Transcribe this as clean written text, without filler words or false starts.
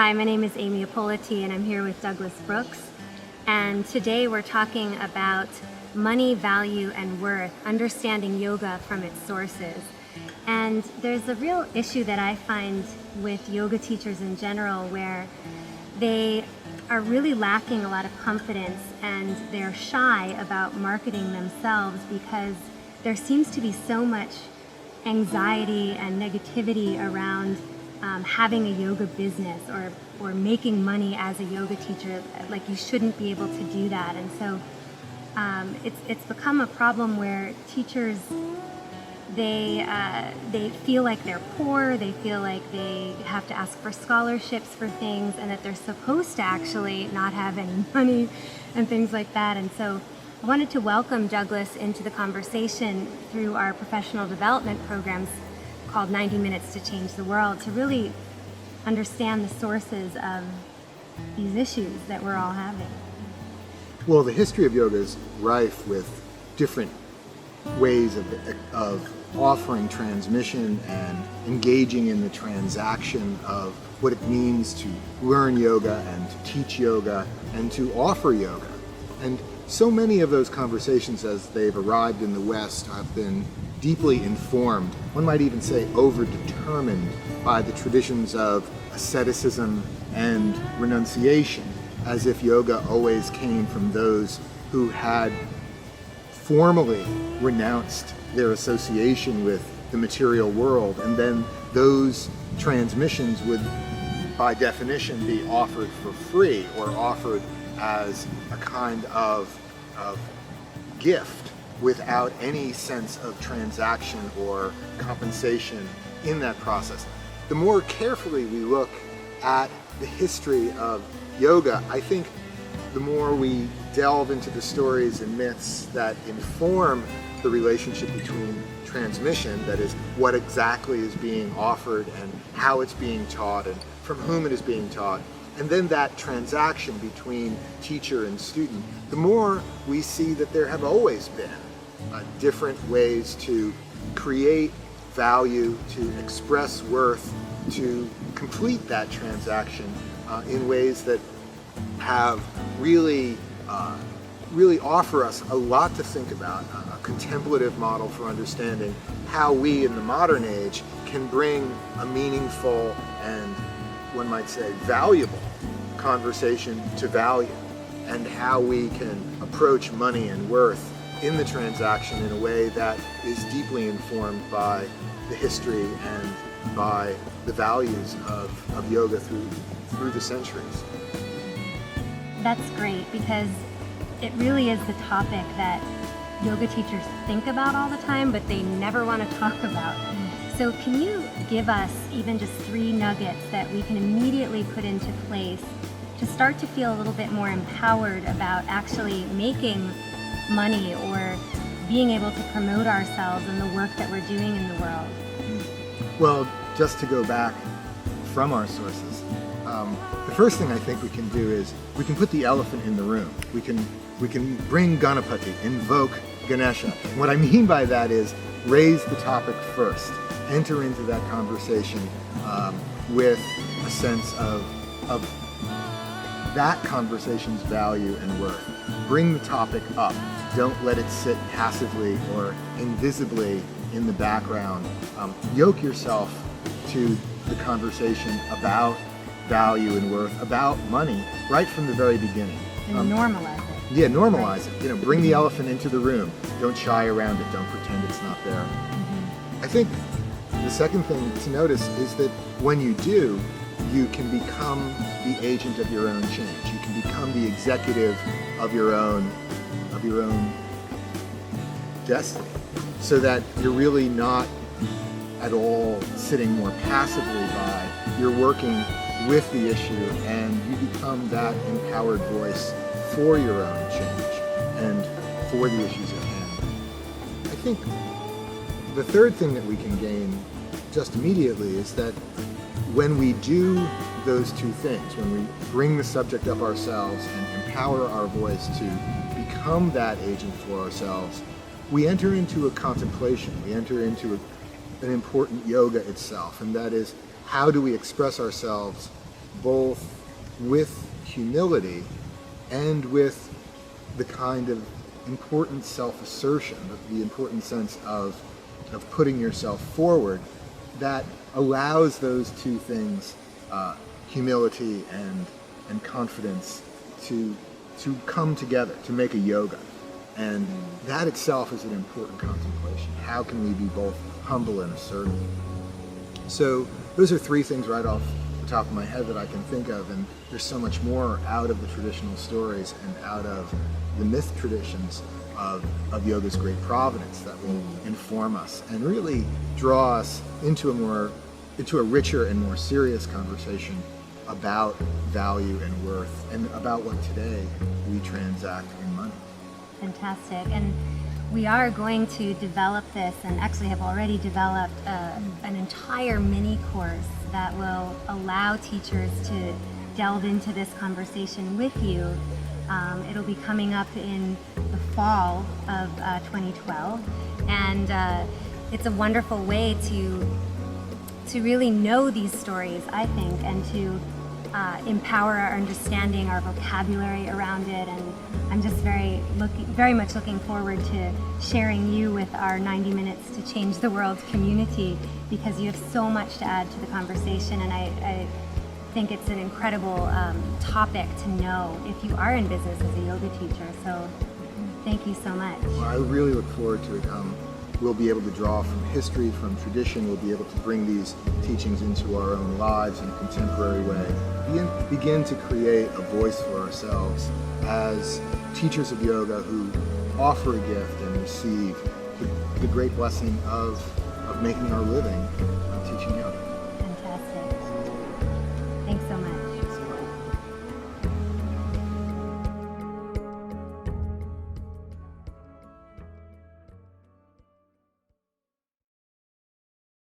Hi, my name is Amy Ippoliti and I'm here with Douglas Brooks. And today we're talking about money, value, and worth, understanding yoga from its sources. And there's a real issue that I find with yoga teachers in general where they are really lacking a lot of confidence and they're shy about marketing themselves because there seems to be so much anxiety and negativity around having a yoga business or making money as a yoga teacher. Like, you shouldn't be able to do that. And so it's become a problem where teachers, they feel like they're poor, they feel like they have to ask for scholarships for things, and that they're supposed to actually not have any money and things like that. And so I wanted to welcome Douglas into the conversation through our professional development programs called 90 Minutes to Change the World, to really understand the sources of these issues that we're all having. Well, the history of yoga is rife with different ways of offering transmission and engaging in the transaction of what it means to learn yoga and to teach yoga and to offer yoga. And so many of those conversations as they've arrived in the West have been deeply informed, one might even say overdetermined, by the traditions of asceticism and renunciation, as if yoga always came from those who had formally renounced their association with the material world, and then those transmissions would, by definition, be offered for free or offered as a kind of gift without any sense of transaction or compensation in that process. The more carefully we look at the history of yoga, I think the more we delve into the stories and myths that inform the relationship between transmission, that is, what exactly is being offered and how it's being taught and from whom it is being taught, and then that transaction between teacher and student, the more we see that there have always been different ways to create value, to express worth, to complete that transaction in ways that have really offer us a lot to think about, a contemplative model for understanding how we in the modern age can bring a meaningful and, one might say, valuable conversation to value, and how we can approach money and worth in the transaction in a way that is deeply informed by the history and by the values of yoga through the centuries. That's great, because it really is the topic that yoga teachers think about all the time, but they never want to talk about. So can you give us even just 3 nuggets that we can immediately put into place to start to feel a little bit more empowered about actually making money or being able to promote ourselves and the work that we're doing in the world? Well, just to go back from our sources, the first thing I think we can do is we can put the elephant in the room. We can bring Ganapati, invoke Ganesha. And what I mean by that is raise the topic first, enter into that conversation with a sense of that conversation's value and worth. Bring the topic up. Don't let it sit passively or invisibly in the background. Yoke yourself to the conversation about value and worth, about money, right from the very beginning. And normalize it. Yeah, normalize it. Bring the elephant into the room. Don't shy around it. Don't pretend it's not there. I think the second thing to notice is that when you do, you can become the agent of your own change. You can become the executive of your own destiny, so that you're really not at all sitting more passively by. You're working with the issue, and you become that empowered voice for your own change and for the issues at hand. I think the third thing that we can gain just immediately is that when we do those 2 things, when we bring the subject up ourselves and empower our voice to become that agent for ourselves, we enter into a contemplation, we enter into an important yoga itself, and that is, how do we express ourselves both with humility and with the kind of important self-assertion, the important sense of putting yourself forward, that allows those two things, humility and confidence, to come together, to make a yoga. And that itself is an important contemplation. How can we be both humble and assertive? So those are three things right off the top of my head that I can think of, and there's so much more out of the traditional stories and out of the myth traditions of yoga's great providence that will inform us and really draw us into a richer and more serious conversation about value and worth, and about what today we transact in money. Fantastic. And we are going to develop this, and actually have already developed an entire mini course that will allow teachers to delve into this conversation with you. It'll be coming up in the fall of 2012, and it's a wonderful way to really know these stories, I think, and to empower our understanding, our vocabulary around it. And I'm just very much looking forward to sharing you with our 90 Minutes to Change the World community, because you have so much to add to the conversation, and I think it's an incredible topic to know if you are in business as a yoga teacher. So thank you so much. Well, I really look forward to it. We'll be able to draw from history, from tradition. We'll be able to bring these teachings into our own lives in a contemporary way. Begin to create a voice for ourselves as teachers of yoga who offer a gift and receive the great blessing of making our living teaching yoga.